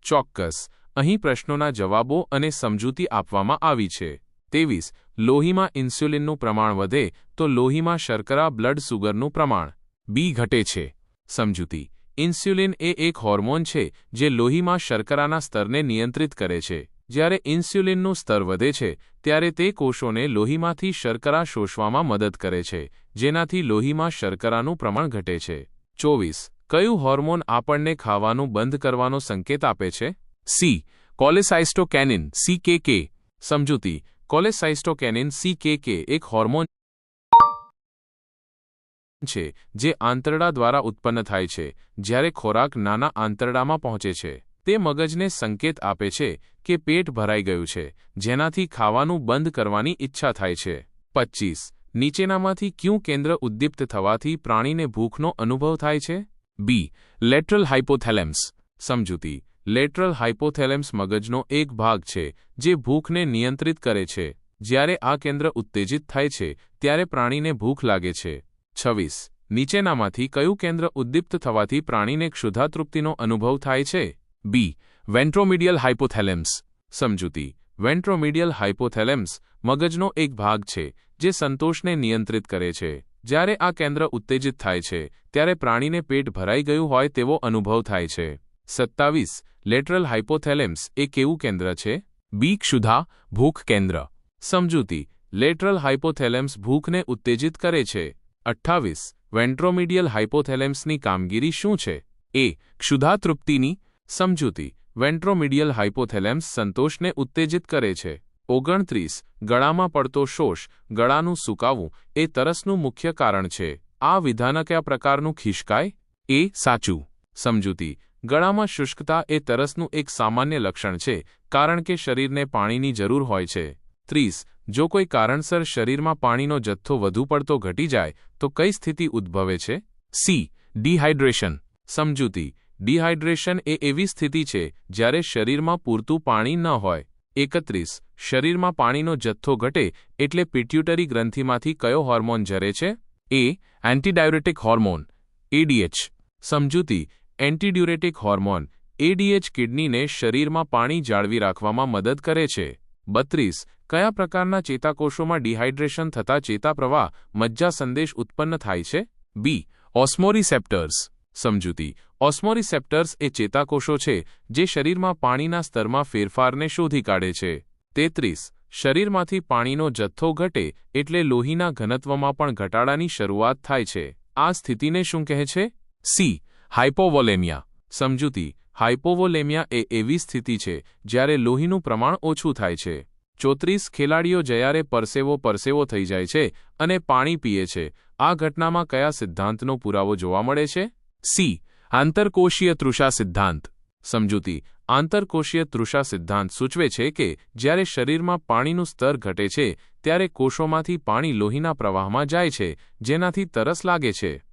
ચોક્કસ. અહીં પ્રશ્નોના જવાબો અને સમજૂતી આપવામાં આવી છે. 23. લોહીમાં ઇન્સ્યુલિનનું પ્રમાણ વધે તો લોહીમાં શર્કરા બ્લડ સુગરનું પ્રમાણ બી ઘટે છે. સમજૂતી. ઇન્સ્યુલિન એ એક હોર્મોન છે જે લોહીમાં શર્કરાના સ્તરને નિયંત્રિત કરે છે. જ્યારે ઇન્સ્યુલિનનું સ્તર વધે છે ત્યારે તે કોષોને લોહીમાંથી શર્કરા શોષવામાં મદદ કરે છે, જેનાથી લોહીમાં શર્કરાનું પ્રમાણ ઘટે છે. 24. કયું હોર્મોન આપણને ખાવાનું બંધ કરવાનો સંકેત આપે છે? સી. કોલેસાઇસ્ટોકેનિન CKK. સમજૂતી. કોલેસાઇસ્ટોકેનિન CKK એક હોર્મોન છે જે આંતરડા દ્વારા ઉત્પન્ન થાય છે જ્યારે ખોરાક નાના આંતરડામાં પહોંચે છે. તે મગજને સંકેત આપે છે કે પેટ ભરાઈ ગયું છે, જેનાથી ખાવાનું બંધ કરવાની ઈચ્છા થાય છે. 25. નીચેનામાંથી કયું કેન્દ્ર ઉદ્દીપ્ત થવાથી પ્રાણીને ભૂખનો અનુભવ થાય છે? બી. Lateral hypothalamus. સમજૂતી. લેટરલ હાઇપોથેલેમસ મગજનો એક ભાગ છે જે ભૂખને નિયંત્રિત કરે છે. જ્યારે આ કેન્દ્ર ઉત્તેજિત થાય છે ત્યારે પ્રાણીને ભૂખ લાગે છે. 26. નીચેનામાંથી કયું કેન્દ્ર ઉદ્દીપ્ત થવાથી પ્રાણીને ક્ષુધાતૃપ્તિનો અનુભવ થાય છે? બી. વેન્ટ્રોમીડિયલ હાઇપોથેલેમસ. સમજૂતી. વેન્ટ્રોમીડિયલ હાઇપોથેલેમસ મગજનો એક ભાગ છે જે સંતોષને નિયંત્રિત કરે છે. જ્યારે આ કેન્દ્ર ઉત્તેજિત થાય છે ત્યારે પ્રાણીને પેટ ભરાઈ ગયું હોય તેવો અનુભવ થાય છે. 27. લેટરલ હાઇપોથેલેમસ એ કેવું કેન્દ્ર છે? બી. ક્ષુધા ભૂખ કેન્દ્ર. સમજૂતી. લેટરલ હાઇપોથેલેમસ ભૂખને ઉત્તેજિત કરે છે. 28. વેન્ટ્રોમીડિયલ હાઇપોથેલેમસની કામગીરી શું છે? એ. ક્ષુધાતૃપ્તિની. સમજૂતી. વેન્ટ્રોમીડિયલ હાઇપોથેલેમસ સંતોષને ઉત્તેજિત કરે છે. 29. ગળામાં પડતો શોષ ગળાનું સુકાવું એ તરસનું મુખ્ય કારણ છે. આ વિધાન કયા પ્રકારનું ખિસકાય? એ. સાચું. સમજૂતી. ગળામાં શુષ્કતા એ તરસનું એક સામાન્ય લક્ષણ છે કારણ કે શરીરને પાણીની જરૂર હોય છે. 30. જો કોઈ કારણસર શરીરમાં પાણીનો જથ્થો વધુ પડતો ઘટી જાય તો કઈ સ્થિતિ ઉદ્ભવે છે? સી. ડિહાઇડ્રેશન. સમજૂતી. ડિહાઇડ્રેશન એ એવી સ્થિતિ છે જ્યારે શરીરમાં પૂરતું પાણી ન હોય. 31. શરીરમાં પાણીનો જથ્થો ઘટે એટલે પિટ્યુટરી ગ્રંથિમાંથી કયો હોર્મોન ઝરે છે? એ. એન્ટીડાયુરેટિક હોર્મોન ADH. સમજૂતી. એન્ટીડ્યુરેટિક હોર્મોન ADH કિડનીને શરીરમાં પાણી જાળવી રાખવામાં મદદ કરે છે. 32. કયા પ્રકારના ચેતાકોષોમાં ડિહાઇડ્રેશન થતા ચેતાપ્રવાહ મજ્જા સંદેશ ઉત્પન્ન થાય છે? બી. ઓસ્મોરિસેપ્ટર્સ. સમજૂતી. ઓસ્મોરિસેપ્ટર્સ એ ચેતાકોષો છે જે શરીરમાં પાણીના સ્તરમાં ફેરફારને શોધી કાઢે છે. 33. શરીરમાંથી પાણીનો જથ્થો ઘટે એટલે લોહીના ઘનત્વમાં પણ ઘટાડાની શરૂઆત થાય છે. આ સ્થિતિને શું કહે છે? સી. હાઇપોવોલેમિયા. સમજૂતી. હાઇપોવોલેમિયા એ એવી સ્થિતિ છે જ્યારે લોહીનું પ્રમાણ ઓછું થાય છે. 34. ખેલાડીઓ જ્યારે પરસેવો થઈ જાય છે અને પાણી પીએ છે, આ ઘટનામાં કયા સિદ્ધાંતનો પુરાવો જોવા મળે છે? સી. આંતરકોશીય તૃષા સિદ્ધાંત. સમજૂતી. આંતરકોશીય તૃષા સિદ્ધાંત સૂચવે છે કે જ્યારે શરીરમાં પાણીનું સ્તર ઘટે છે ત્યારે કોષોમાંથી પાણી લોહીના પ્રવાહમાં જાય છે, જેનાથી તરસ લાગે છે.